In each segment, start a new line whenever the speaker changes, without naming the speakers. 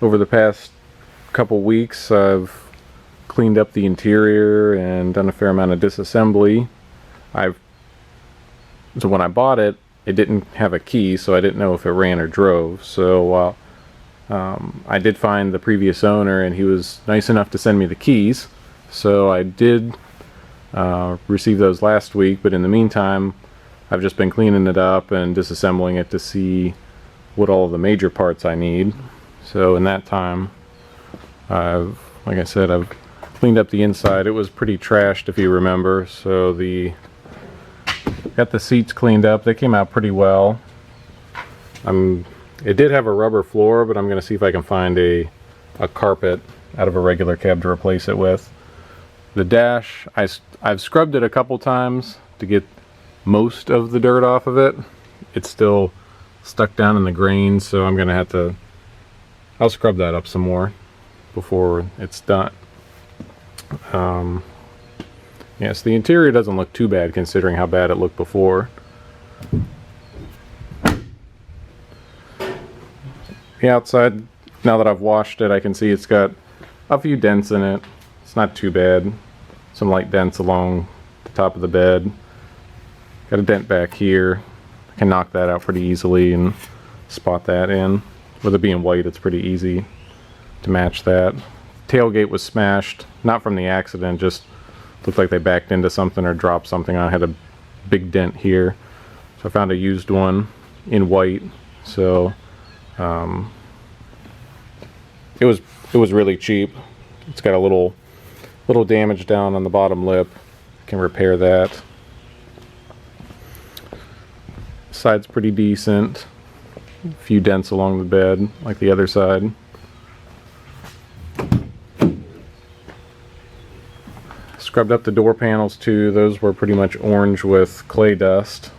over the past couple weeks I've cleaned up the interior and done a fair amount of disassembly. So when I bought it, it didn't have a key, so I didn't know if it ran or drove. So I did find the previous owner, and he was nice enough to send me the keys. So I did receive those last week, but in the meantime I've just been cleaning it up and disassembling it to see what all of the major parts I need. So in that time, like I said, I've cleaned up the inside. It was pretty trashed, if you remember. So got the seats cleaned up. They came out pretty well. It did have a rubber floor, but I'm going to see if I can find a carpet out of a regular cab to replace it with. The dash, I've scrubbed it a couple times to get most of the dirt off of it. It's still stuck down in the grains, so I'm going to have to, I'll scrub that up some more before it's done. Yes, the interior doesn't look too bad considering how bad it looked before. The outside, now that I've washed it, I can see it's got a few dents in it. It's not too bad. Some light dents along the top of the bed. Got a dent back here. I can knock that out pretty easily and spot that in. With it being white, it's pretty easy to match that. Tailgate was smashed, not from the accident, just looked like they backed into something or dropped something. I had a big dent here. So I found a used one in white. So it was really cheap. It's got a little damage down on the bottom lip. Can repair that. Side's pretty decent. A few dents along the bed, like the other side. Scrubbed up the door panels too. Those were pretty much orange with clay dust.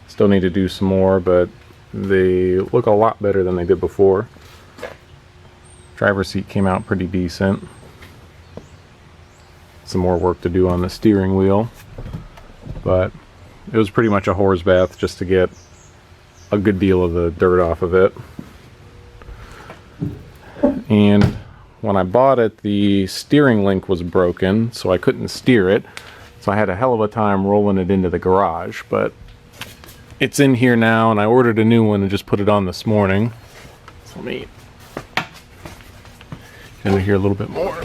Still need to do some more, but they look a lot better than they did before. Driver's seat came out pretty decent. Some more work to do on the steering wheel, but it was pretty much a horse bath just to get a good deal of the dirt off of it. And when I bought it, the steering link was broken, so I couldn't steer it. So I had a hell of a time rolling it into the garage, but it's in here now, and I ordered a new one and just put it on this morning. So let me get over here a little bit more.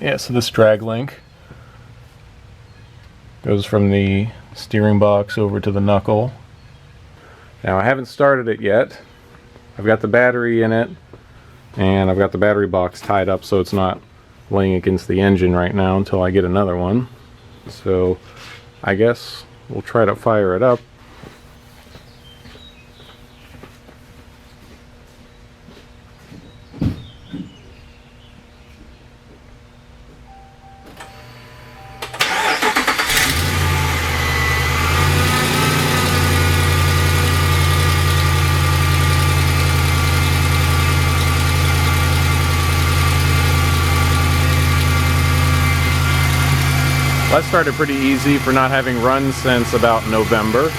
Yeah, so this drag link goes from the steering box over to the knuckle. Now I haven't started it yet. I've got the battery in it, and I've got the battery box tied up so it's not laying against the engine right now until I get another one. So I guess we'll try to fire it up. That started pretty easy for not having run since about November.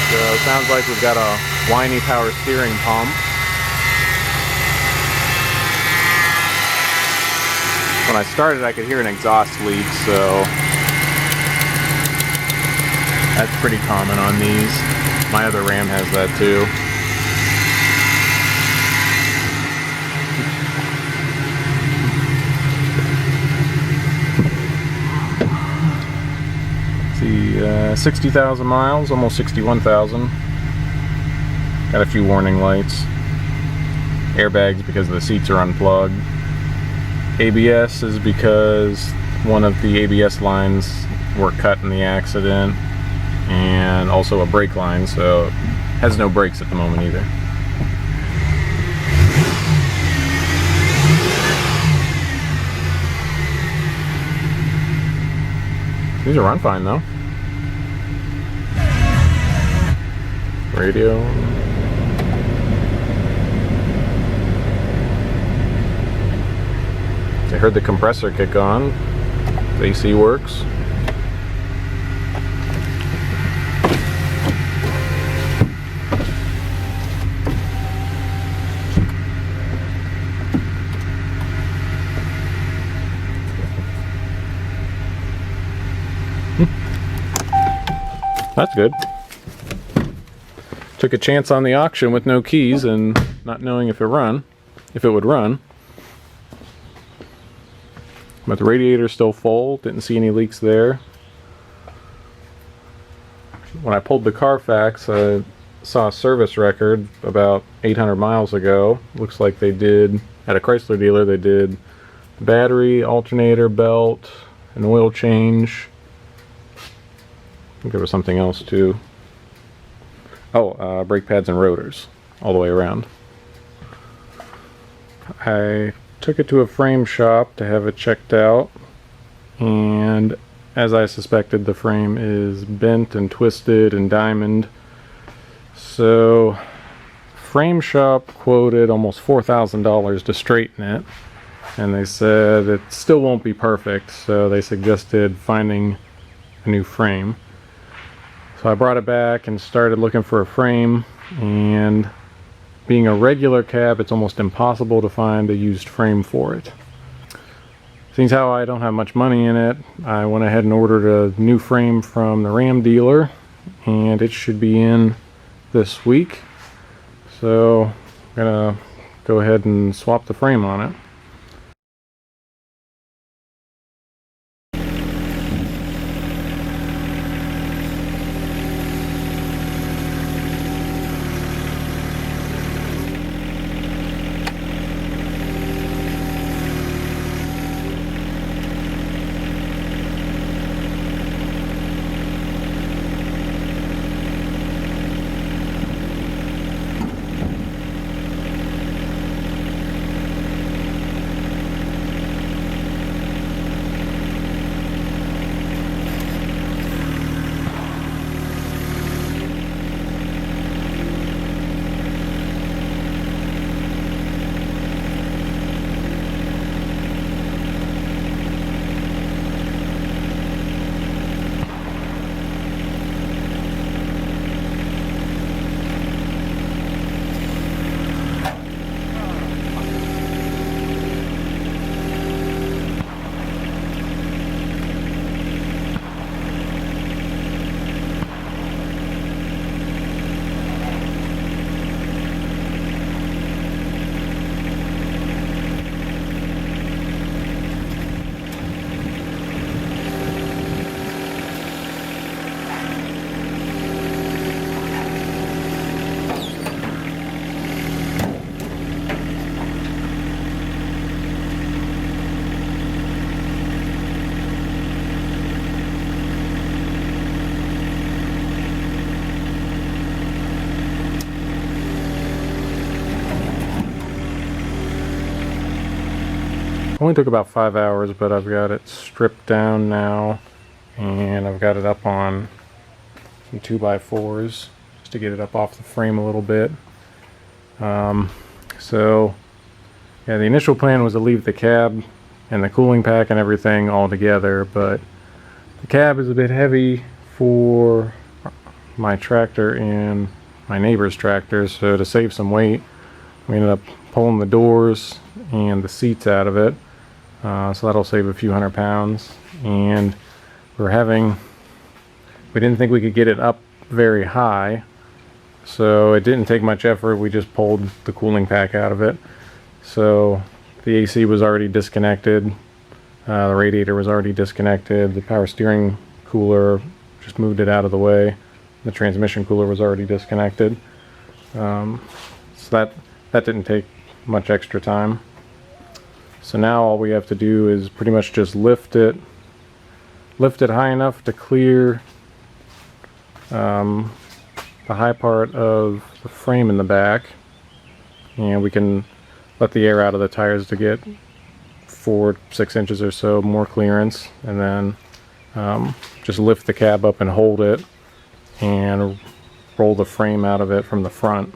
So it sounds like we've got a whiny power steering pump. When I started, I could hear an exhaust leak, so that's pretty common on these. My other Ram has that too. See, 60,000 miles, almost 61,000. Got a few warning lights. Airbags because the seats are unplugged. ABS is because one of the ABS lines were cut in the accident, and also a brake line, so it has no brakes at the moment either. These are run fine though. Radio. I heard the compressor kick on. The AC works. That's good. Took a chance on the auction with no keys and not knowing if it would run. But the radiator's still full, didn't see any leaks there. When I pulled the Carfax, I saw a service record about 800 miles ago. Looks like they did, at a Chrysler dealer, they did battery, alternator, belt, an oil change. I think there was something else too. Oh, brake pads and rotors, all the way around. I took it to a frame shop to have it checked out, and as I suspected, the frame is bent and twisted and diamond. So frame shop quoted almost $4,000 to straighten it, and they said it still won't be perfect, so they suggested finding a new frame. So I brought it back and started looking for a frame, and being a regular cab, it's almost impossible to find a used frame for it. Seeing how I don't have much money in it, I went ahead and ordered a new frame from the Ram dealer, and it should be in this week. So I'm gonna go ahead and swap the frame on it. Only took about 5 hours, but I've got it stripped down now, and I've got it up on some 2x4s just to get it up off the frame a little bit. So yeah, the initial plan was to leave the cab and the cooling pack and everything all together, but the cab is a bit heavy for my tractor and my neighbor's tractor, so to save some weight, we ended up pulling the doors and the seats out of it. So that'll save a few £100, and we didn't think we could get it up very high, so it didn't take much effort. We just pulled the cooling pack out of it. So the AC was already disconnected, the radiator was already disconnected, the power steering cooler, just moved it out of the way, the transmission cooler was already disconnected. So that didn't take much extra time. So now all we have to do is pretty much just lift it high enough to clear the high part of the frame in the back, and we can let the air out of the tires to get 4-6 inches or so more clearance, and then just lift the cab up and hold it and roll the frame out of it from the front,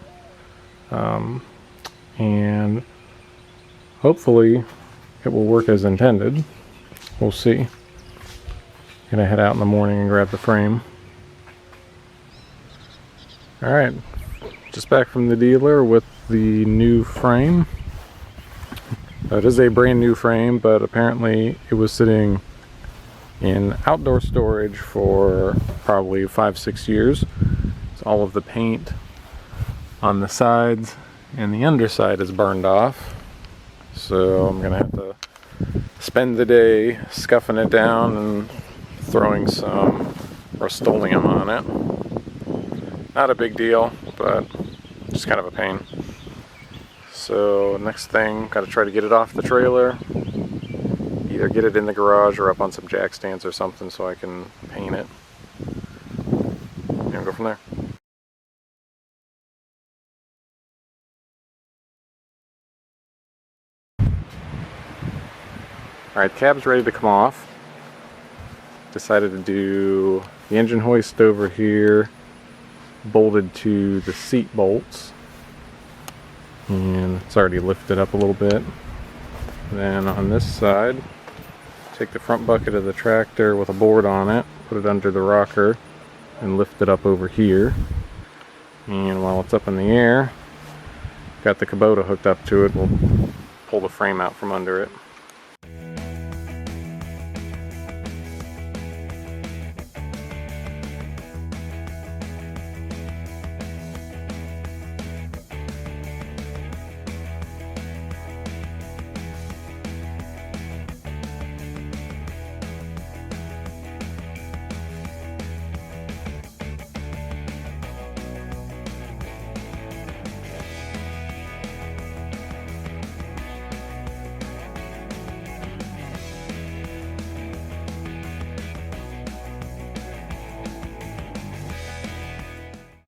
and hopefully it will work as intended. We'll see. Gonna head out in the morning and grab the frame. Alright, just back from the dealer with the new frame. It is a brand new frame, but apparently it was sitting in outdoor storage for probably 5-6 years. So all of the paint on the sides and the underside is burned off. So I'm gonna have to spend the day scuffing it down and throwing some Rust-Oleum on it. Not a big deal, but just kind of a pain. So next thing, gotta try to get it off the trailer. Either get it in the garage or up on some jack stands or something so I can paint it. And go from there. Alright, cab's ready to come off. Decided to do the engine hoist over here, bolted to the seat bolts. And it's already lifted up a little bit. Then on this side, take the front bucket of the tractor with a board on it, put it under the rocker, and lift it up over here. And while it's up in the air, got the Kubota hooked up to it, we'll pull the frame out from under it.